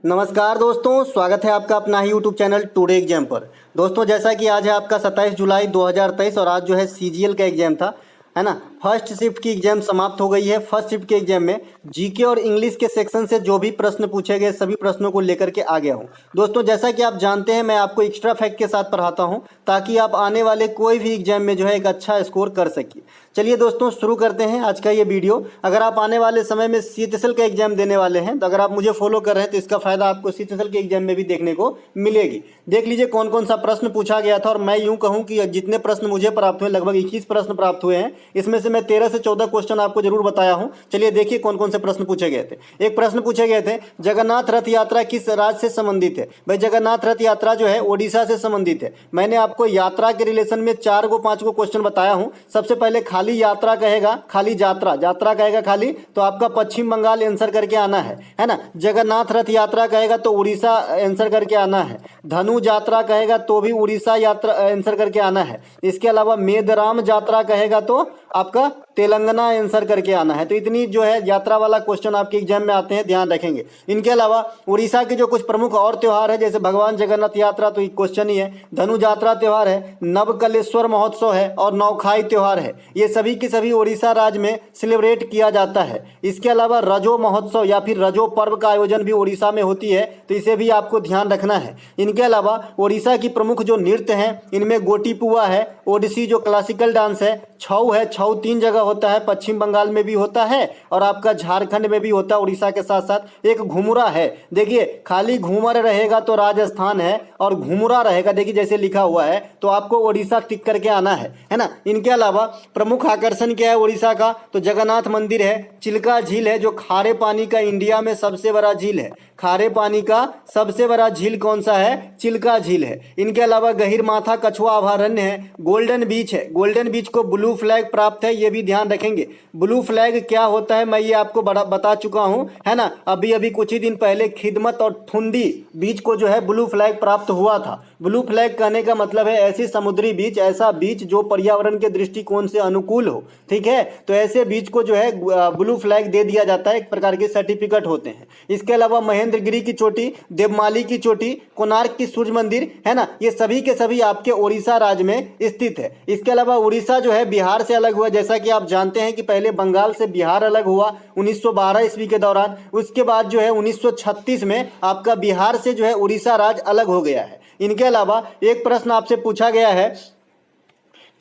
नमस्कार दोस्तों, स्वागत है आपका अपना ही यूट्यूब चैनल टुडे एग्जाम पर। दोस्तों जैसा कि आज है आपका 27 जुलाई 2023 और आज जो है सीजीएल का एग्जाम था, है ना। फर्स्ट शिफ्ट की एग्जाम समाप्त हो गई है। फर्स्ट शिफ्ट के एग्जाम में जीके और इंग्लिश के सेक्शन से जो भी प्रश्न पूछे गए सभी प्रश्नों को लेकर के आ गया हूँ। दोस्तों जैसा कि आप जानते हैं मैं आपको एक्स्ट्रा फैक्ट के साथ पढ़ाता हूँ ताकि आप आने वाले कोई भी एग्जाम में जो है एक अच्छा स्कोर कर सकिए। चलिए दोस्तों शुरू करते हैं आज का ये वीडियो। अगर आप आने वाले समय में सीएचएसएल का एग्जाम देने वाले हैं तो अगर आप मुझे फॉलो कर रहे हैं तो इसका फायदा आपको सीएचएसएल के एग्जाम में भी देखने को मिलेगी। देख लीजिए कौन कौन सा प्रश्न पूछा गया था और मैं यूं कहूं कि जितने प्रश्न मुझे प्राप्त हुए लगभग 21 प्रश्न प्राप्त हुए हैं, इसमें से मैं 13 से 14 क्वेश्चन आपको जरूर बताया हूं। चलिए देखिए कौन कौन से प्रश्न पूछे गए थे। एक प्रश्न पूछे गए थे, जगन्नाथ रथ यात्रा किस राज्य से संबंधित है। भाई जगन्नाथ रथ यात्रा जो है ओडिशा से संबंधित है। मैंने आपको यात्रा के रिलेशन में 4 को 5 को क्वेश्चन बताया हूं। सबसे पहले खाली यात्रा कहेगा, खाली यात्रा, यात्रा कहेगा खाली तो आपका पश्चिम बंगाल आंसर करके आना है ना। जगन्नाथ रथ यात्रा कहेगा तो उड़ीसा आंसर करके आना है। धनु यात्रा कहेगा तो भी उड़ीसा यात्रा आंसर करके आना है। इसके अलावा मेदराम यात्रा कहेगा तो आपका तेलंगाना आंसर करके आना है। तो इतनी जो है यात्रा वाला क्वेश्चन आपके एग्जाम में आते हैं, ध्यान रखेंगे। इनके अलावा उड़ीसा के जो कुछ प्रमुख और त्योहार है जैसे भगवान जगन्नाथ यात्रा तो एक क्वेश्चन ही है, धनु यात्रा त्योहार है, नवकलेश्वर महोत्सव है और नौखाई त्योहार है। ये सभी के सभी उड़ीसा राज्य में सेलिब्रेट किया जाता है। इसके अलावा रजो महोत्सव या फिर रजो पर्व का आयोजन भी उड़ीसा में होती है, तो इसे भी आपको ध्यान रखना है। इनके अलावा उड़ीसा की प्रमुख जो नृत्य हैं इनमें गोटीपुआ है, ओडिसी जो क्लासिकल डांस है, छऊ है, छऊ 3 जगह होता है, पश्चिम बंगाल में भी होता है और आपका झारखंड में भी होता है उड़ीसा के साथ साथ। एक घुमुरा है, देखिए खाली घूमर रहेगा तो राजस्थान है और घुमुरा रहेगा देखिए जैसे लिखा हुआ है तो आपको उड़ीसा टिक करके आना है ना। इनके अलावा प्रमुख आकर्षण क्या है उड़ीसा का, तो जगन्नाथ मंदिर है, चिल्का झील है जो खारे पानी का इंडिया में सबसे बड़ा झील है। खारे पानी का सबसे बड़ा झील कौन सा है, चिल्का झील है। इनके अलावा गहीर माथा कछुआ अभयारण्य है, गोल्डन बीच है, गोल्डन बीच को ब्लू फ्लैग प्राप्त है, ये भी ध्यान रखेंगे। ब्लू फ्लैग क्या होता है मैं ये आपको बता चुका हूं, है ना। अभी अभी कुछ ही दिन पहले खिदमत और ठुंडी बीच को जो है ब्लू फ्लैग प्राप्त हुआ था। ब्लू फ्लैग कहने का मतलब है ऐसी समुद्री बीच, ऐसा बीच जो पर्यावरण के दृष्टिकोण से अनुकूल हो, ठीक है। तो ऐसे बीच को जो है ब्लू फ्लैग दे दिया जाता है, एक प्रकार के सर्टिफिकेट होते हैं। इसके अलावा महेंद्रगिरी की चोटी, देवमाली की चोटी, कोणार्क की सूर्य मंदिर, है ना, ये सभी के सभी आपके उड़ीसा राज्य में स्थित है। इसके अलावा उड़ीसा जो है बिहार से अलग हुआ, जैसा कि आप जानते हैं कि पहले बंगाल से बिहार अलग हुआ 1912 ईस्वी के दौरान। उसके बाद जो है 1936 में आपका बिहार से जो है उड़ीसा राज्य अलग हो गया है। इनके अलावा एक प्रश्न आपसे पूछा गया है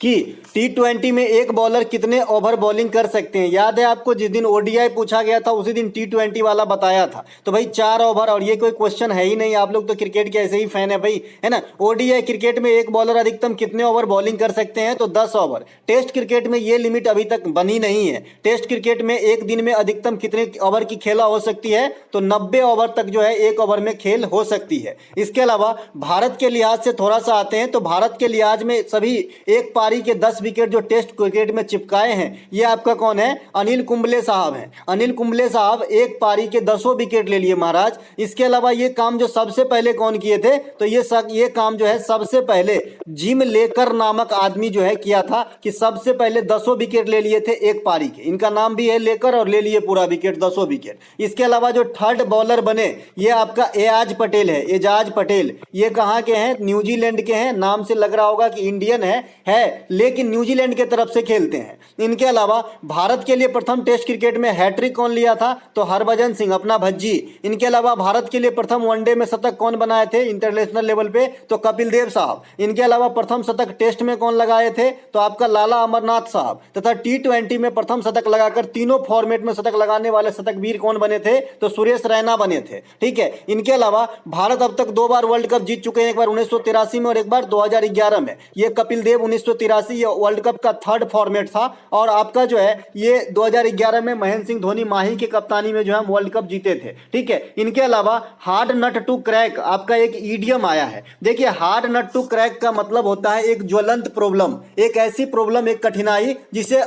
कि T20 में एक बॉलर कितने ओवर बॉलिंग कर सकते हैं। याद है आपको जिस दिन ओडीआई पूछा गया था उसी दिन T20 वाला बताया था। तो भाई 4 ओवर, और ये कोई क्वेश्चन है ही नहीं, आप लोग तो क्रिकेट के ऐसे ही फैन है भाई, है ना। ओडीआई क्रिकेट में एक बॉलर अधिकतम कितने ओवर बॉलिंग कर सकते हैं, तो 10 ओवर। टेस्ट क्रिकेट में ये लिमिट अभी तक बनी नहीं है। टेस्ट क्रिकेट में एक दिन में अधिकतम कितने ओवर की खेला हो सकती है, तो 90 ओवर तक जो है एक ओवर में खेल हो सकती है। इसके अलावा भारत के लिहाज से थोड़ा सा आते हैं, तो भारत के लिहाज में सभी एक पारी के 10 विकेट जो टेस्ट क्रिकेट में चिपकाए हैं ये आपका कौन है, अनिल कुंबले साहब हैं। अनिल कुंबले साहब एक पारी के 10 विकेट ले लिए महाराज। इसके अलावा ये काम जो सबसे पहले कौन किए थे, तो ये काम जो है सबसे पहले जिम लेकर नामक आदमी जो है किया था, कि सबसे पहले 10 विकेट ले लिए थे एक पारी के। इनका नाम भी है लेकर और ले लिए पूरा विकेट, 10 विकेट। इसके अलावा जो थर्ड बॉलर बने ये आपका एजाज पटेल है, एजाज पटेल। ये कहाँ के हैं, न्यूजीलैंड के हैं। नाम से लग रहा होगा कि इंडियन है लेकिन न्यूजीलैंड के तरफ से खेलते हैं। इनके अलावा भारत के लिए प्रथम टेस्ट क्रिकेट में हैट्रिक कौन लिया था, तो हरभजन सिंह, अपना भज्जी। इनके अलावा भारत के लिए प्रथम वनडे में शतक कौन बनाए थे इंटरनेशनल लेवल पे, तो कपिल देव साहब। इनके अलावा प्रथम शतक टेस्ट में कौन लगाए थे, तो आपका लाला अमरनाथ साहब। तथा T20 में प्रथम शतक लगाकर तीनों फॉर्मेट में शतक लगाने वाले शतकवीर कौन बने थे, तो सुरेश रैना बने थे, ठीक है। इनके अलावा भारत अब तक 2 बार वर्ल्ड कप जीत चुके हैं, एक बार 1983 में और एक बार 2011 में। ये कपिल देव 1983 ये वर्ल्ड कप का थर्ड फॉर्मेट था, और आपका जो है ये 2011 में महेंद्र सिंह धोनी माही की कप्तानी में जो है वर्ल्ड कप जीते थे, ठीक है। इनके अलावा हार्ड नट टू क्रैक आपका एक ईडियम आया है। देखिए हार्ड नट टू क्रैक का मतलब होता है एक ज्वलंत प्रॉब्लम, एक ऐसी प्रॉब्लम, एक कठिनाई जिसे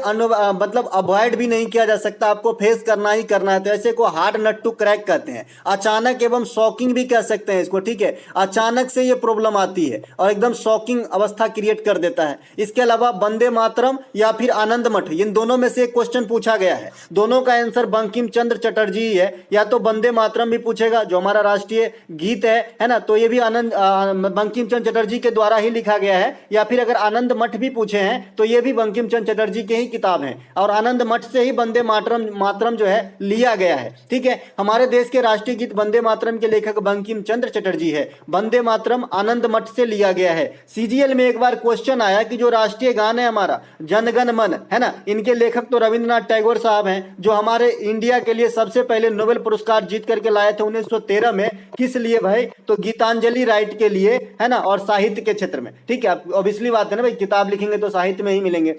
मतलब अवॉइड भी नहीं किया जा सकता, आपको फेस करना ही करना है, तो ऐसे को हार्ड नट टू क्रैक कहते हैं। अचानक एवं शॉकिंग भी कह सकते हैं इसको, ठीक है। अचानक से ये प्रॉब्लम आती है और एकदम शॉकिंग अवस्था क्रिएट कर देता है। इसके अलावा वंदे मातरम या फिर आनंद मठ, इन दोनों में से एक क्वेश्चन पूछा गया है। दोनों का आंसर बंकिम चंद्र चटर्जी ही है। या तो वंदे मातरम भी पूछेगा जो हमारा राष्ट्रीय गीत है ना, तो ये भी बंकिम चंद्र चटर्जी के द्वारा ही लिखा गया है। या फिर अगर आनंद मठ भी पूछे हैं तो ये भी बंकिम चंद्र चटर्जी के ही किताब हैं और आनंद मठ से ही वंदे मातरम जो है लिया गया है। ठीक है, हमारे देश के राष्ट्रीय गीत वंदे मातरम के लेखक बंकिम चंद्र चटर्जी है। वंदे मातरम आनंद मठ से लिया गया है। सीजीएल में एक बार क्वेश्चन आया कि जो राष्ट्रीय गान है हमारा जनगण मन है ना, इनके लेखक तो रविंद्रनाथ टैगोर साहब हैं, जो हमारे इंडिया के लिए सबसे पहले नोबेल पुरस्कार जीत करके लाए थे 1913 में। किस लिए भाई? तो गीतांजलि राइट के लिए है ना, और साहित्य के क्षेत्र में। ठीक है, ऑब्वियसली बात है ना भाई, किताब लिखेंगे तो साहित्य में ही मिलेंगे।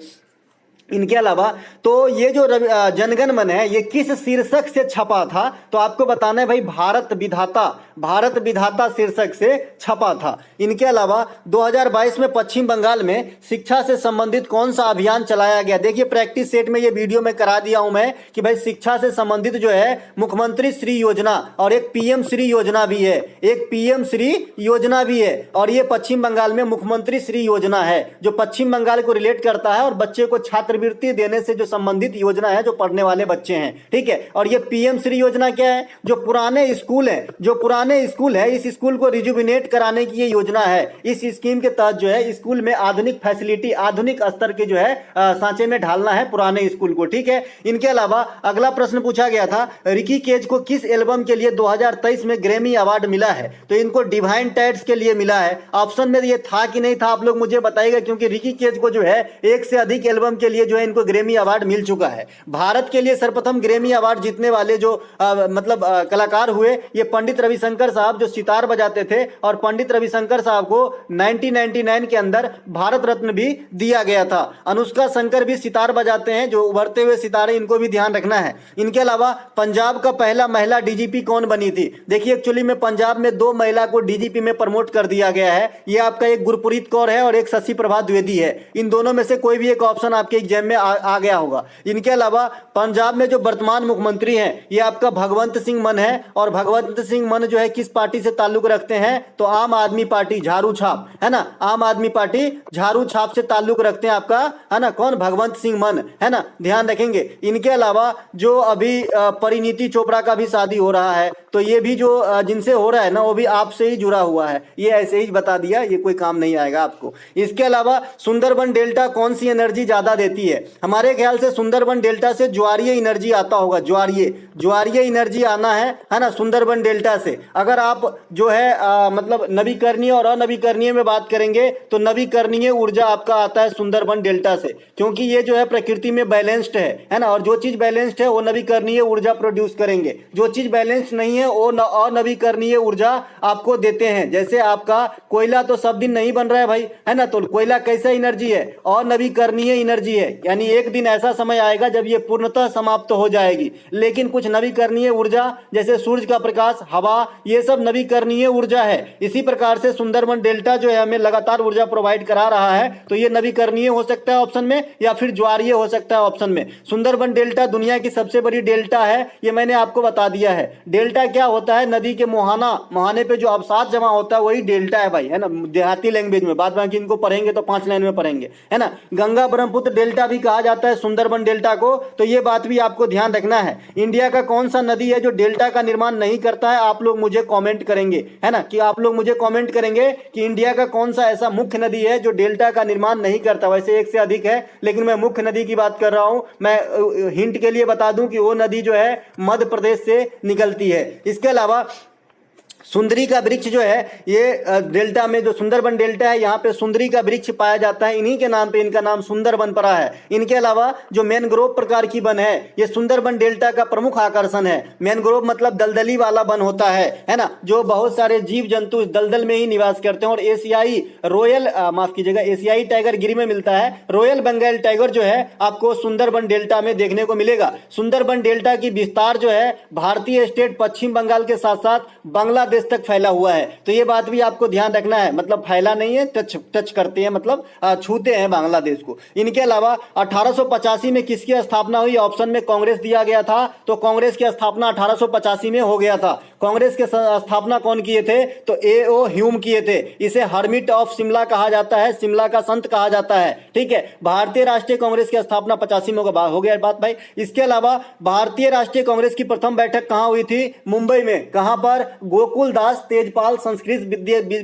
इनके अलावा तो ये जो जनगण मन है ये किस शीर्षक से छपा था? तो आपको बताना है भाई, भारत विधाता शीर्षक से छपा था। इनके अलावा 2022 में पश्चिम बंगाल में शिक्षा से संबंधित कौन सा अभियान चलाया गया? देखिए प्रैक्टिस सेट में ये वीडियो में करा दिया हूं मैं कि भाई शिक्षा से संबंधित जो है मुख्यमंत्री श्री योजना और एक पीएम श्री योजना भी है, एक पीएम श्री योजना भी है। और ये पश्चिम बंगाल में मुख्यमंत्री श्री योजना है जो पश्चिम बंगाल को रिलेट करता है और बच्चे को छात्रवृत्ति देने से जो संबंधित योजना है जो पढ़ने वाले बच्चे हैं। ठीक है, और ये पीएम श्री योजना क्या है? जो पुराने स्कूल है इस स्कूल को रिजुविनेट कराने की ये योजना है। इस स्कीम के तहत जो है स्कूल में आधुनिक फैसिलिटी, आधुनिक स्तर के जो है सांचे में ढालना है पुराने स्कूल को। ठीक है, इनके अलावा अगला प्रश्न पूछा गया था, रिकी केज को किस एल्बम के लिए 2023 में ग्रैमी अवार्ड मिला है? तो इनको डिवाइन टाइड्स के लिए मिला है। ऑप्शन में ये था कि नहीं था आप लोग मुझे बताइएगा, क्योंकि रिकी केज को जो है एक से अधिक एल्बम के लिए जो है इनको ग्रैमी अवार्ड मिल चुका है। भारत के लिए सर्वप्रथम ग्रैमी अवार्ड जीतने वाले जो कलाकार हुए ये पंडित रविशंकर साहब जो सितार बजाते थे, और पंडित रविशंकर साहब को 1999 के अंदर भारत रत्न भी दिया गया था। अनुष्का शंकर भी सितार बजाते हैं, जो उभरते हुए सितारे, इनको भी ध्यान रखना है। इनके अलावा पंजाब का पहला महिला डीजीपी कौन बनी थी? देखिए एक्चुअली में पंजाब में 2 महिला को डीजीपी में प्रमोट कर दिया गया है। ये आपका एक गुरप्रीत कौर है और एक शशि प्रभा द्विवेदी है। इन दोनों में से कोई भी एक ऑप्शन आपके एग्जाम में आ गया होगा। इनके अलावा पंजाब में जो वर्तमान मुख्यमंत्री हैं ये आपका भगवंत सिंह मान है, और भगवंत सिंह मान जो है किस पार्टी से ताल्लुक रखते हैं? तो आम आदमी पार्टी, झाड़ू छाप है ना, आम आदमी पार्टी झाड़ू छाप से ताल्लुक रखते हैं आपका, है ना, कौन? भगवंत सिंह मान, है ना, ध्यान रखेंगे। इनके अलावा जो अभी परिणीति चोपड़ा का भी शादी हो रहा है, तो ये भी जो जिनसे हो रहा है ना वो भी आपसे ही जुड़ा हुआ है। ये ऐसे ही बता दिया, ये कोई काम नहीं आएगा आपको। इसके अलावा सुंदरबन डेल्टा कौन सी एनर्जी ज्यादा देती है? हमारे ख्याल से सुंदरबन डेल्टा से ज्वारीय एनर्जी आता होगा, ज्वारीय एनर्जी आना है ना सुंदरबन डेल्टा से। अगर आप जो है मतलब नवीकरणीय और अनवीकरणीय में बात करेंगे तो नवीकरणीय ऊर्जा आपका आता है सुंदरबन डेल्टा से, क्योंकि ये जो है प्रकृति में बैलेंस्ड है ना, और जो चीज बैलेंस्ड है वो नवीकरणीय ऊर्जा प्रोड्यूस करेंगे, जो चीज बैलेंस्ड नहीं है वो अनवीकरणीय ऊर्जा आपको देते हैं। जैसे आपका कोयला तो सब दिन नहीं बन रहा है भाई, है ना, तो कोयला कैसा एनर्जी है? अनवीकरणीय एनर्जी है, यानी एक दिन ऐसा समय आएगा जब ये पूर्णतः समाप्त हो जाएगी। लेकिन कुछ नवीकरणीय ऊर्जा जैसे सूर्य का प्रकाश, हवा, ये सब नवीकरणीय ऊर्जा है। इसी प्रकार से सुंदरबन डेल्टा जो है हमें लगातार ऊर्जा प्रोवाइड करा रहा है, तो ये नवीकरणीय हो सकता है ऑप्शन में, या फिर ज्वारीय हो सकता है ऑप्शन में। सुंदरबन डेल्टा दुनिया की सबसे बड़ी डेल्टा है, ये मैंने आपको बता दिया है। डेल्टा क्या होता है? नदी के मुहाने पे जो अवसाद जमा होता है वही डेल्टा है भाई, है ना, देहाती लैंग्वेज में। बाद बाकी इनको पढ़ेंगे तो 5 लाइन में पढ़ेंगे, है ना। गंगा ब्रह्मपुत्र डेल्टा भी कहा जाता है सुंदरबन डेल्टा को, तो ये बात भी आपको ध्यान रखना है। इंडिया का कौन सा नदी है जो डेल्टा का निर्माण नहीं करता है? आप लोग मुझे कमेंट करेंगे, है ना, कि आप लोग मुझे कमेंट करेंगे कि इंडिया का कौन सा ऐसा मुख्य नदी है जो डेल्टा का निर्माण नहीं करता। वैसे एक से अधिक है, लेकिन मैं मुख्य नदी की बात कर रहा हूं। मैं हिंट के लिए बता दूं कि वो नदी जो है मध्य प्रदेश से निकलती है। इसके अलावा सुंदरी का वृक्ष जो है ये डेल्टा में, जो सुंदरबन डेल्टा है यहाँ पे सुंदरी का वृक्ष पाया जाता है, इन्हीं के नाम पे इनका नाम सुंदरबन पड़ा है। इनके अलावा जो मैनग्रोव प्रकार की वन है ये सुंदरबन डेल्टा का प्रमुख आकर्षण है। मैनग्रोव मतलब दलदली वाला वन होता है ना, जो बहुत सारे जीव जंतु इस दलदल में ही निवास करते हैं। और एशियाई टाइगर गिरी में मिलता है। रॉयल बंगाल टाइगर जो है आपको सुंदरबन डेल्टा में देखने को मिलेगा। सुंदरबन डेल्टा की विस्तार जो है भारतीय स्टेट पश्चिम बंगाल के साथ साथ बांग्लादेश प्रदेश तक फैला हुआ है। तो ये बात भी आपको ध्यान रखना है, मतलब फैला नहीं है, टच करते हैं, मतलब छूते हैं बांग्लादेश को। इनके अलावा 1885 में किसकी स्थापना हुई? ऑप्शन में कांग्रेस दिया गया था, तो कांग्रेस की स्थापना 1885 में हो गया था। कांग्रेस के स्थापना कौन किए थे? तो A.O. ह्यूम किए थे। इसे हर्मिट ऑफ शिमला कहा जाता है, शिमला का संत कहा जाता है। ठीक है, भारतीय राष्ट्रीय कांग्रेस की स्थापना 85 में हो गया बात भाई। इसके अलावा भारतीय राष्ट्रीय कांग्रेस की प्रथम बैठक कहां हुई थी? मुंबई में। कहां पर? गोकुल दास तेजपाल संस्कृत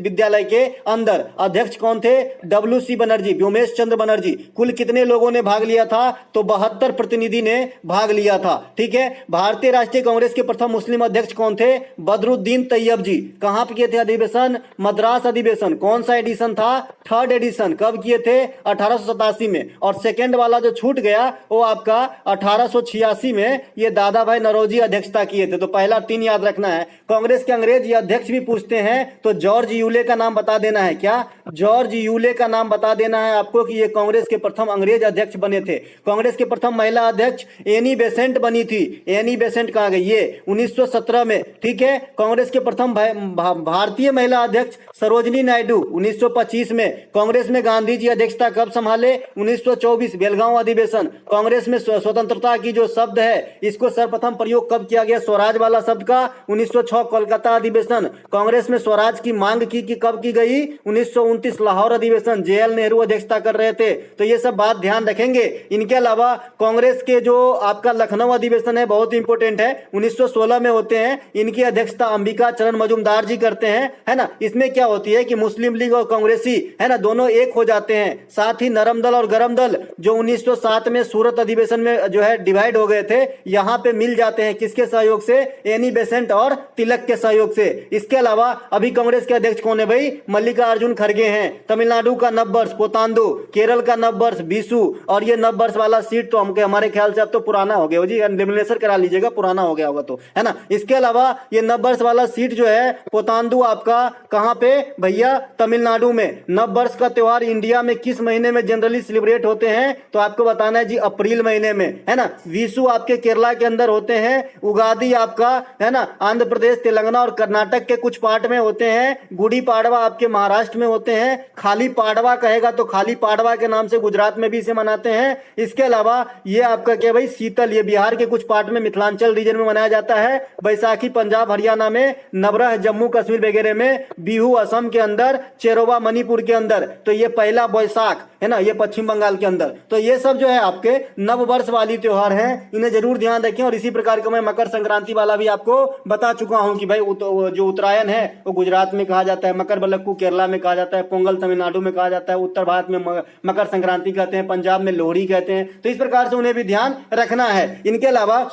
विद्यालय के अंदर। अध्यक्ष कौन थे? WC बनर्जी, व्योमेश चंद्र बनर्जी। कुल कितने लोगों ने भाग लिया था? तो 72 प्रतिनिधि ने भाग लिया था। ठीक है, भारतीय राष्ट्रीय कांग्रेस के प्रथम मुस्लिम अध्यक्ष कौन थे? बदरुद्दीन तैयब जी। कहां पर किए थे अधिवेशन? मद्रास अधिवेशन। कौन सा एडिशन था? 3rd addition. कब किए थे? 1887 में। और सेकेंड वाला जो छूट गया वो आपका 1886 में, ये दादा भाई नौरोजी अध्यक्षता किए थे। तो पहला 3 याद रखना है। कांग्रेस के अंग्रेज अध्यक्ष भी पूछते हैं तो जॉर्ज यूले का नाम बता देना है। क्या? जॉर्ज यूले का नाम बता देना है आपको कि ये कांग्रेस के प्रथम अंग्रेज अध्यक्ष बने थे। कांग्रेस के प्रथम महिला अध्यक्ष एनी बेसेंट बनी थी। एनी बेसेंट कहां गई? ये 1917 में। ठीक है, कांग्रेस के प्रथम भारतीय महिला अध्यक्ष सरोजनी नायडू 1925 में। कांग्रेस में गांधी जी अध्यक्षता कब संभाले? 1924 बेलगांव अधिवेशन। कांग्रेस में स्वतंत्रता की जो शब्द है इसको सर्वप्रथम प्रयोग कब किया गया स्वराज वाला शब्द का? 1906 कोलकाता अधिवेशन। कांग्रेस में स्वराज की मांग की कब की गई? 1929 लाहौर अधिवेशन। JL नेहरू अध्यक्षता कर रहे थे। तो ये सब बात ध्यान रखेंगे। इनके अलावा कांग्रेस के जो आपका लखनऊ अधिवेशन है बहुत इंपॉर्टेंट है, 1916 में होते हैं। इनकी अध्यक्षता अंबिका चरण मजूमदार जी करते हैं, है ना। इसमें क्या होती है कि मुस्लिम लीग और कांग्रेसी, है ना, दोनों एक हो जाते हैं। साथ ही नरम दल और गरम दल जो 1907 में सूरत अधिवेशन में जो है डिवाइड हो गए थे, यहां पे मिल जाते हैं। किसके सहयोग से? एनी बेसेंट और तिलक के सहयोग से। इसके अलावा अभी कांग्रेस के अध्यक्ष कौन है भाई? मल्लिकार्जुन खड़गे हैं। तमिलनाडु का नववर्ष पोतांदु, केरल का नववर्ष बीसू। और ये नववर्ष वाला सीट तो हमारे ख्याल से अब तो पुराना हो गया जी, लेमिनेशन करा लीजिएगा, पुराना हो गया होगा तो, है ना। इसके अलावा ये नववर्ष वाला सीट जो है पोतांदु आपका कहां पे भैया? तमिलनाडु में। नववर्ष का त्योहार इंडिया में किस महीने में जनरली सेलिब्रेट होते हैं? तो आपको बताना है जी अप्रैल महीने में, है ना। विशु आपके केरला के अंदर होते हैं। उगादी आपका, है ना, आंध्र प्रदेश, तेलंगाना और कर्नाटक के कुछ पार्ट में होते हैं। गुड़ी पाड़वा आपके महाराष्ट्र में होते हैं। खाली पाड़वा कहेगा तो खाली पाड़वा के नाम से गुजरात में भी इसे मनाते हैं। इसके अलावा ये आपका क्या भाई? शीतल, ये बिहार के कुछ पार्ट में मिथिलांचल रीजन में मनाया जाता है। बैसाखी पंजाब हरियाणा में, नवरह जम्मू कश्मीर वगैरह में, बिहू असम के अंदर, चेरोवा मणिपुर के अंदर। तो ये पहला बैसाख, है ना, ये पश्चिम बंगाल के अंदर। तो ये सब जो है आपके नव वर्ष वाली त्योहार हैं, इन्हें जरूर ध्यान रखें। और इसी प्रकार का मैं मकर संक्रांति वाला भी आपको बता चुका हूं कि भाई जो उत्तरायण है वो गुजरात में कहा जाता है, मकर बलक्कू केरला में कहा जाता है, पोंगल तमिलनाडु में कहा जाता है, उत्तर भारत में मकर संक्रांति कहते हैं, पंजाब में लोहड़ी कहते हैं। तो इस प्रकार से उन्हें भी ध्यान रखना है। इनके अलावा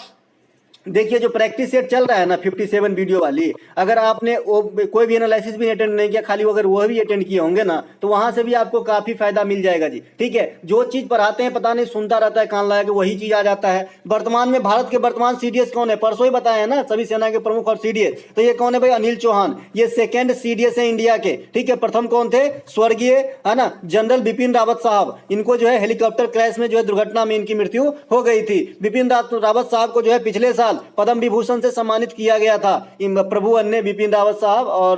देखिए जो प्रैक्टिस सेट चल रहा है ना 57 वीडियो वाली, अगर आपने कोई भी एनालिसिस भी अटेंड नहीं किया, खाली अगर वो भी अटेंड किए होंगे ना, तो वहां से भी आपको काफी फायदा मिल जाएगा जी। ठीक है, जो चीज पढ़ाते हैं पता नहीं सुनता रहता है कान लगा के, वही चीज आ जाता है। वर्तमान में भारत के वर्तमान CDS कौन है? परसों ही बताया है ना, सभी सेना के प्रमुख और CDS। तो ये कौन है भाई? अनिल चौहान। ये सेकेंड CDS है इंडिया के। ठीक है, प्रथम कौन थे? स्वर्गीय, है ना, जनरल बिपिन रावत साहब। इनको जो है हेलीकॉप्टर क्रैश में जो है दुर्घटना में इनकी मृत्यु हो गई थी। बिपिन रावत साहब को जो है पिछले साल पद्म विभूषण से सम्मानित किया गया था। प्रभु अन्य बिपिन रावत साहब और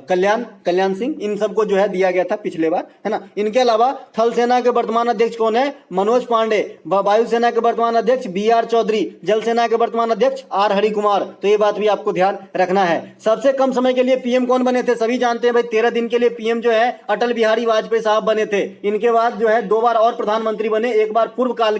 कल्याण सिंह, इन सबको जो है दिया गया था पिछले बार, है ना। इनके अलावा थल सेना के वर्तमान अध्यक्ष कौन है? मनोज पांडे। वायुसेना के वर्तमान अध्यक्ष BR चौधरी। जल सेना के वर्तमान अध्यक्ष R हरिकुमार। तो ये बात भी आपको ध्यान रखना है। सबसे कम समय के लिए PM कौन बने थे? सभी जानते हैं भाई, 13 दिन के लिए PM जो है अटल बिहारी वाजपेयी साहब बने थे। इनके बाद जो है 2 बार और प्रधानमंत्री बने, एक बार पूर्ण काल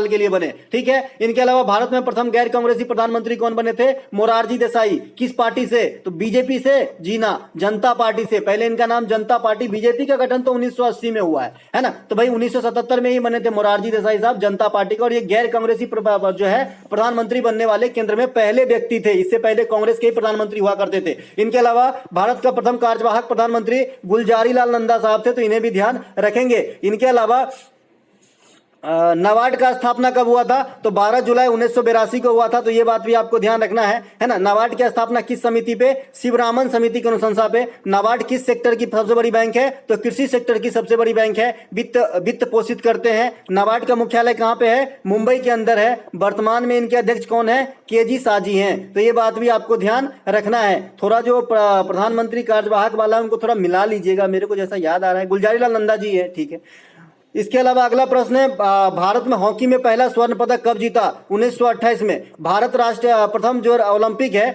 के लिए बने। ठीक है, इनके अलावा भारत में प्रथम गैर कांग्रेसी प्रधानमंत्री कौन बने थे? मोरारजी देसाई। किस पार्टी से? तो बीजेपी से? जी ना, जनता पार्टी से। पहले इनका नाम जनता पार्टी, बीजेपी का गठन तो 1980 में हुआ है ना। तो भाई 1977 में ही बने थे मोरारजी देसाई साहब जनता पार्टी का। और ये गैर कांग्रेसी जो है प्रधानमंत्री बनने वाले केंद्र में पहले व्यक्ति थे। इससे पहले कांग्रेस के ही प्रधानमंत्री हुआ करते थे। इनके अलावा भारत का प्रथम कार्यवाहक प्रधानमंत्री गुलजारी लाल नंदा साहब थे, तो इन्हें भी ध्यान रखेंगे। इनके अलावा नाबार्ड का स्थापना कब हुआ था? तो 12 जुलाई 1982 को हुआ था। तो ये बात भी आपको ध्यान रखना है ना। नाबार्ड की स्थापना किस समिति पे? शिवरामन समिति की अनुशंसा पे। नाबार्ड किस सेक्टर की सबसे बड़ी बैंक है? तो कृषि सेक्टर की सबसे बड़ी बैंक है। वित्त पोषित करते हैं। नाबार्ड का मुख्यालय कहाँ पे है? मुंबई के अंदर है। वर्तमान में इनके अध्यक्ष कौन है? केजी साजी हैं। तो ये बात भी आपको ध्यान रखना है। थोड़ा जो प्रधानमंत्री कार्यवाहक वाला उनको थोड़ा मिला लीजिएगा, मेरे को जैसा याद आ रहा है गुलजारीलाल नंदा जी है, ठीक है। इसके अलावा अगला प्रश्न है, भारत में हॉकी में पहला स्वर्ण पदक कब जीता? 1928 में। भारत राष्ट्र प्रथम जो ओलंपिक है,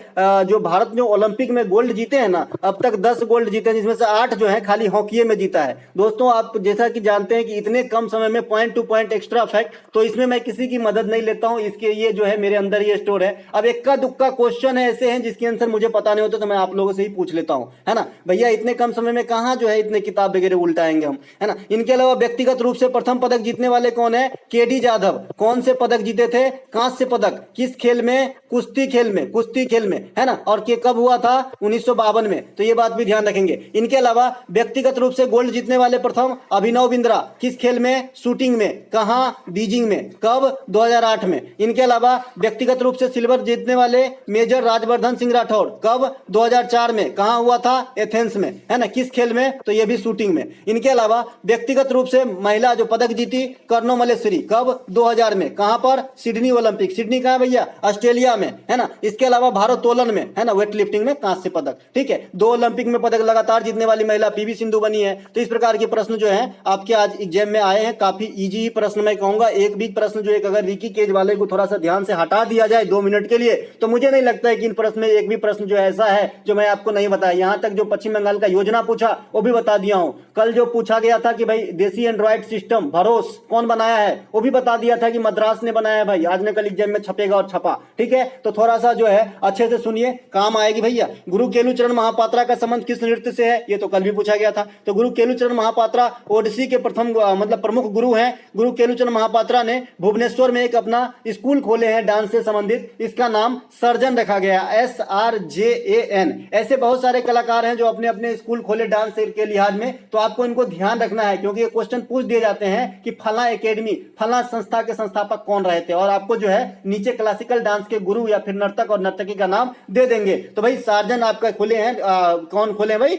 जो भारत जो ओलंपिक में गोल्ड जीते हैं ना, अब तक 10 गोल्ड जीते हैं, जिसमें से 8 जो है खाली हॉकी में जीता है। दोस्तों आप जैसा कि जानते हैं कि इतने कम समय में point two point extra fact, तो इसमें मैं किसी की मदद नहीं लेता हूं, इसके ये जो है मेरे अंदर ये स्टोर है। अब इक्का दुक्का क्वेश्चन है ऐसे हैं जिसके आंसर मुझे पता नहीं होता, तो मैं आप लोगों से ही पूछ लेता हूं, है ना भैया। इतने कम समय में कहाँ जो है इतने किताब वगैरह उल्टाएंगे हम, है ना। इनके अलावा व्यक्तिगत रूप से प्रथम पदक जीतने वाले कौन है? केडी जाधव। कौन से पदक जीते थे? कांस्य पदक। किस खेल में? कुश्ती खेल में, कुश्ती खेल में, है ना। और के कब हुआ था? 1952 में। तो ये बात भी ध्यान रखेंगे। इनके अलावा व्यक्तिगत रूप से गोल्ड जीतने वाले प्रथम अभिनव बिंद्रा। किस खेल में? शूटिंग में। कहां? बीजिंग में। कब? 2008 में। इनके अलावा व्यक्तिगत रूप से सिल्वर जीतने वाले मेजर राजवर्धन सिंह राठौड़। कब? 2004 में। कहां हुआ था? एथेंस में, है ना। किस खेल में? तो ये भी शूटिंग में। इनके अलावा व्यक्तिगत रूप से महिला जो पदक जीती, कर्नो मलेश्वरी। कब? 2000 में। कहां पर? Sydney Olympic. सिडनी कहां भैया? ऑस्ट्रेलिया में, है ना। इसके अलावा भारोत्तोलन में, है ना, वेट लिफ्टिंग में कांस्य पदक, ठीक है। 2 ओलंपिक में पदक लगातार जीतने वाली महिला पीवी सिंधु बनी है। तो इस प्रकार के प्रश्न जो है आपके आज एग्जाम में आए हैं। काफी इजी प्रश्न मैं कहूंगा। एक भी प्रश्न जो एक अगर रिकी केज वाले को थोड़ा सा ध्यान से हटा दिया जाए 2 मिनट के लिए, तो मुझे नहीं लगता है कि इन प्रश्न में एक भी प्रश्न जो ऐसा है जो मैं आपको नहीं बताया। यहां तक जो पश्चिम बंगाल का योजना पूछा वो भी बता दिया हूं। कल जो पूछा गया था कि भाई देसी एंड्रॉइड सिस्टम भरोस कौन बनाया है, वो भी बता दिया था कि मद्रास ने बनाया है भाई। आज ने कल एग्जाम में छपेगा और छपा, ठीक है। तो थोड़ा सा जो है अच्छे से सुनिए, काम आएगी भैया। गुरु केलुचरण महापात्रा का संबंध किस नृत्य से है? ये तो कल भी पूछा गया था। तो गुरु केलुचरण महापात्रा ओडिसी के प्रथम मतलब प्रमुख गुरु हैं। गुरु केलुचरण महापात्रा ने भुवनेश्वर में एक अपना स्कूल खोले हैं डांस से संबंधित। इसका नाम सर्जन रखा गया, SRJAN। ऐसे बहुत सारे कलाकार हैं जो अपने अपने स्कूल खोले डांस के लिहाज में। तो आपको इनको ध्यान रखना है, क्योंकि ये क्वेश्चन पूछ दिए जाते हैं कि फला एकेडमी, फला संस्था के संस्थापक कौन रहे थे, और आपको जो है नीचे क्लासिकल डांस के गुरु या फिर नर्तक और नर्तकी का नाम दे देंगे। तो भाई सार्जन आपका खुले हैं, कौन खोले हैं भाई?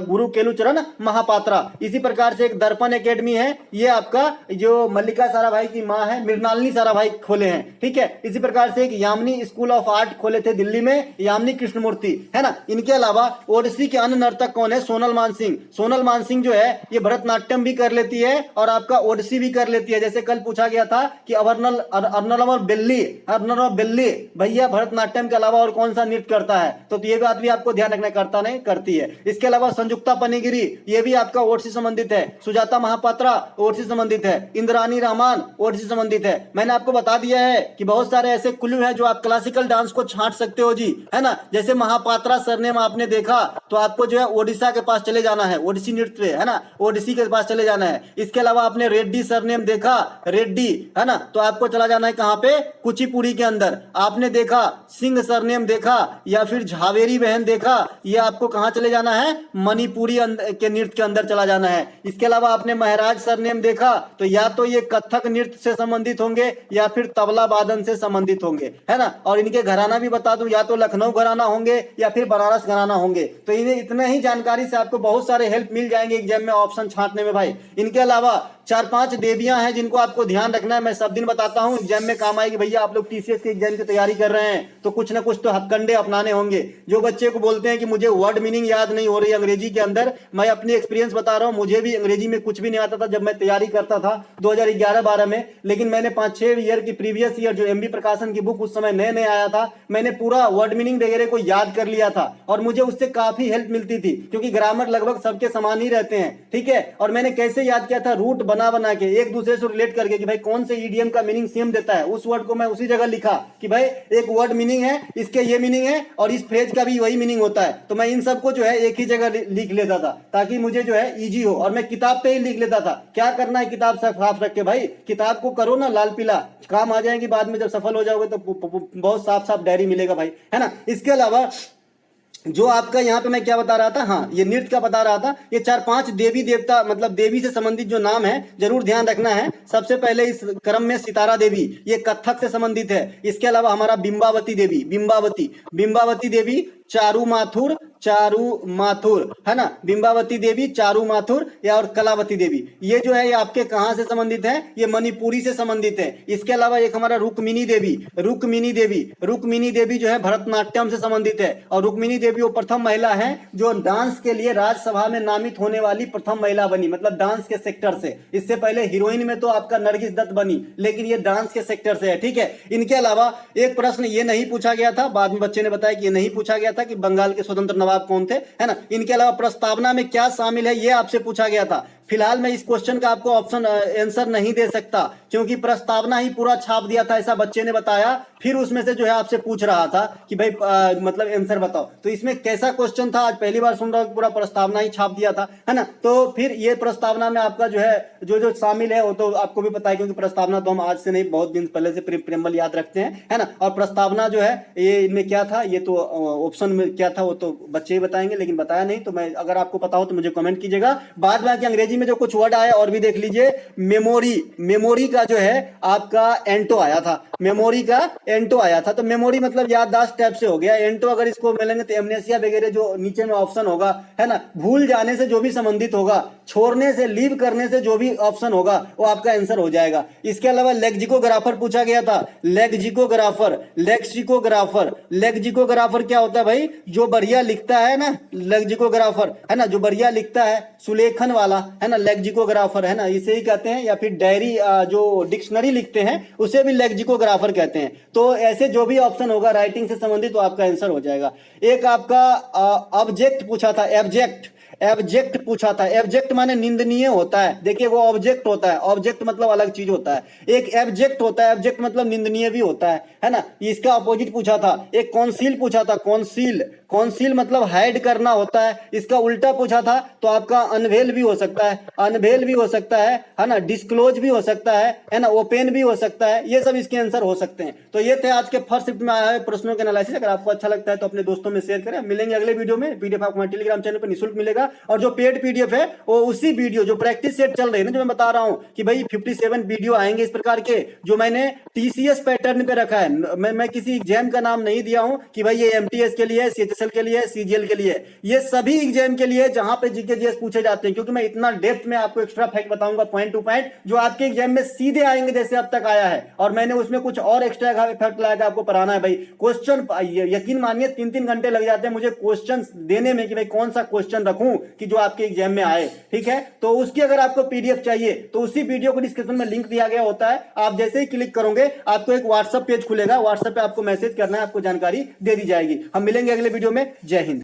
गुरु केलुचरण महापात्रा। इसी प्रकार से एक दर्पण एकेडमी है, ये आपका जो मल्लिका साराभाई की मां है मृणालिनी साराभाई खोले हैं, ठीक है। इसी प्रकार से एक यामिनी स्कूल ऑफ आर्ट खोले थे दिल्ली में, यामिनी कृष्णमूर्ति, है ना। इनके अलावा ओडिसी के अन्य नर्तक कौन है? सोनल मानसिंह। सोनल मानसिंह जो है ये भरतनाट्यम भी कर लेती है और आपका ओडिसी भी कर लेती है। जैसे कल पूछा गया था कि अर्नल बेल्ली भैया भरतनाट्यम के अलावा और कौन सा नृत्य करता है? तो ये बात भी आपको ध्यान रखना, करता नहीं करती है। इसके अलावा संयुक्ता पनिगिरी, ये भी आपका ओडिसी संबंधित है। सुजाता महापात्रा ओडिसी संबंधित है। इंद्रानी रहमान ओडिसी संबंधित है। मैंने आपको बता दिया है कि बहुत सारे ऐसे क्लू हैं जो आप क्लासिकल डांस को छांट सकते हो जी, है ना। जैसे महापात्रा सरनेम आपने देखा तो आपको जो है ओडिशा के पास चले जाना है, ओडिसी नृत्य, है ना, ओडिसी के पास चले जाना है। इसके अलावा आपने रेड्डी सरनेम देखा, रेड्डी, है ना, तो आपको चला जाना है कहां पे? कुचिपुड़ी के अंदर। आपने देखा सिंह सरनेम देखा या फिर झावेरी बहन देखा, ये आपको कहां चले जाना है? मणिपुरी के नृत्य के अंदर चला जाना है। इसके अलावा आपने महराज सरनेम देखा तो या तो ये कथक नृत्य से संबंधित होंगे या फिर तबला वादन से संबंधित होंगे, है ना। और इनके घराना भी बता दूं, या तो लखनऊ घराना होंगे या फिर बनारस घराना होंगे। तो इन्हें इतने ही जानकारी से आपको बहुत सारे हेल्प मिल जाएंगे एग्जाम में ऑप्शन छांटने में भाई। इनके अलावा 4-5 देवियां हैं जिनको आपको ध्यान रखना है। मैं सब दिन बताता हूं, एग्जाम में काम आएगी भैया। आप लोग टीसीएस के एग्जाम की तैयारी कर रहे हैं तो कुछ ना कुछ तो हथकंडे अपनाने होंगे। जो बच्चे को बोलते हैं कि मुझे वर्ड मीनिंग याद नहीं हो रही अंग्रेजी के अंदर, मैं अपनी एक्सपीरियंस बता रहा हूं, मुझे भी अंग्रेजी में कुछ भी नहीं आता था जब मैं तैयारी करता था 2011-12 में। लेकिन मैंने 5-6 ईयर की प्रीवियस ईयर जो एमबी प्रकाशन की बुक उस समय नए नए आया था, मैंने पूरा वर्ड मीनिंग वगैरह को याद कर लिया था और मुझे उससे काफी हेल्प मिलती थी, क्योंकि ग्रामर लगभग सबके समान ही रहते हैं, ठीक है। और मैंने कैसे याद किया था? रूट बना बना के एक दूसरे से रिलेट करके कि भाई कौन से ईडीएम का मीनिंग सेम देता है, उस वर्ड को मैं उसी जगह लिखा कि भाई एक वर्ड मीनिंग है, इसके ये मीनिंग है और इस फ्रेज का भी वही मीनिंग होता है। तो मैं इन सबको जो है एक ही जगह लिख लेता था ताकि मुझे जो है इजी हो, और मैं किताब पे ही लिख लेता था। क्या करना है किताब से साफ रख के भाई, किताब को करो ना लाल पीला, काम आ जाएगी बाद में जब सफल हो जाओगे तो बहुत साफ साफ डायरी मिलेगा भाई, है ना। इसके अलावा जो आपका यहाँ पे मैं क्या बता रहा था, हाँ ये नृत्य का बता रहा था, ये 4-5 देवी देवता मतलब देवी से संबंधित जो नाम है जरूर ध्यान रखना है। सबसे पहले इस क्रम में सितारा देवी, ये कथक से संबंधित है। इसके अलावा हमारा बिंबावती देवी, बिंबावती देवी, चारू माथुर है ना, बिंबावती देवी, चारू माथुर या और कलावती देवी, ये जो है ये आपके कहाँ से संबंधित है, ये मणिपुरी से संबंधित है। इसके अलावा एक हमारा रुक्मिणी देवी जो है भरतनाट्यम से संबंधित है, और रुक्मिणी देवी वो प्रथम महिला है जो डांस के लिए राज्यसभा में नामित होने वाली प्रथम महिला बनी, मतलब डांस के सेक्टर से। इससे पहले हीरोइन में तो आपका नरगिस दत्त बनी, लेकिन ये डांस के सेक्टर से है, ठीक है। इनके अलावा एक प्रश्न ये नहीं पूछा गया था, बाद में बच्चे ने बताया कि ये नहीं पूछा गया था कि बंगाल के स्वतंत्र नवाब कौन थे, है ना। इनके अलावा प्रस्तावना में क्या शामिल है ये आपसे पूछा गया था। फिलहाल मैं इस क्वेश्चन का आपको ऑप्शन आंसर नहीं दे सकता, क्योंकि प्रस्तावना ही पूरा छाप दिया था ऐसा बच्चे ने बताया, फिर उसमें से जो है आपसे पूछ रहा था कि भाई मतलब आंसर बताओ। तो इसमें कैसा क्वेश्चन था, आज पहली बार सुन रहा हूं, पूरा प्रस्तावना ही छाप दिया था, है ना। तो फिर ये प्रस्तावना में आपका जो है जो शामिल है वो तो आपको भी पता है, क्योंकि प्रस्तावना तो हम आज से नहीं बहुत दिन पहले से प्रेमबल याद रखते हैं, है ना। और प्रस्तावना जो है ये इनमें क्या था, ये तो ऑप्शन में क्या था वो तो बच्चे ही बताएंगे, लेकिन बताया नहीं। तो मैं अगर आपको पता हो तो मुझे कमेंट कीजिएगा। बाद में अंग्रेजी में जो कुछ वर्ड आया और भी देख लीजिए। मेमोरी का जो है आपका एंटो आया था, तो मेमोरी मतलब याददाश्त टाइप से हो गया। एंटो अगर इसको मिलेंगे तो एमनेसिया वगैरह जो नीचे में ऑप्शन होगा, है ना, भूल जाने से जो भी संबंधित होगा, छोड़ने से, लीव करने से जो भी ऑप्शन होगा वो आपका आंसर हो जाएगा। इसके अलावा लेक्सिकोग्राफर पूछा गया था, लेक्सिकोग्राफर क्या होता है भाई, जो बढ़िया लिखता है ना, लेक्सिकोग्राफर है ना, जो बढ़िया लिखता है, सुलेखन वाला है ना, लेक्सिकोग्राफर है ना, इसे ही कहते हैं। या फिर डायरी जो डिक्शनरी लिखते हैं उसे भी लेक्सिकोग्राफर कहते हैं। तो ऐसे जो भी ऑप्शन होगा राइटिंग से संबंधित तो आपका आंसर हो जाएगा। एक आपका ऑब्जेक्ट पूछा था, एब्जेक्ट पूछा था। एब्जेक्ट माने निंदनीय होता है, देखिए वो ऑब्जेक्ट होता है, ऑब्जेक्ट मतलब अलग चीज होता है, एक एब्जेक्ट होता है, एब्जेक्ट मतलब निंदनीय भी होता है ना। इसका अपोजिट पूछा था। एक कॉन्सील पूछा था, कॉन्सील मतलब हाइड करना होता है। इसका उल्टा पूछा था तो आपका अनवेल भी हो सकता है ना, डिस्क्लोज भी हो सकता है ना, ओपन भी हो सकता है। ये सब इसके आंसर हो सकते हैं। तो ये थे आज के फर्स्ट शिफ्ट में आए प्रश्नों के एनालिसिस। अगर आपको अच्छा लगता है तो अपने दोस्तों में शेयर करें। मिलेंगे अगले वीडियो में। पीडीएफ आपको हमारे टेलीग्राम चैनल पर निःशुल्क मिलेगा, और जो पेड पीडीएफ है वो उसी वीडियो जो प्रैक्टिस सेट चल रही है ना, जो मैं बता रहा हूं कि भाई 57 वीडियो आएंगे इस प्रकार के, जो मैंने टीसीएस पैटर्न पे रखा है। मैं किसी एग्जाम का नाम नहीं दिया हूं कि भाई ये एमटीएस के लिए, सीएचएसएल के लिए, सीजीएल के लिए, ये सभी एग्जाम के लिए जहां पे जीके जीएस पूछे जाते हैं। क्योंकि मैं इतना डेप्थ में आपको एक्स्ट्रा फैक्ट बताऊंगा पॉइंट टू पॉइंट, जो आपके एग्जाम में सीधे आएंगे जैसे अब तक आया है। और मैंने उसमें कुछ और एक्स्ट्रा फैक्ट लाकर आपको पढ़ाना है भाई। क्वेश्चन यकीन मानिए 3-3 घंटे लग जाते हैं मुझे क्वेश्चन देने में कि भाई कौन सा क्वेश्चन रखूं कि जो आपके एग्जाम में आए, ठीक है। तो उसकी अगर आपको पीडीएफ चाहिए तो उसी वीडियो को डिस्क्रिप्शन में लिंक दिया गया होता है, आप जैसे ही क्लिक करोगे आपको एक व्हाट्सएप पेज खुलेगा, व्हाट्सएप पे आपको मैसेज करना है, आपको जानकारी दे दी जाएगी। हम मिलेंगे अगले वीडियो में। जय हिंद।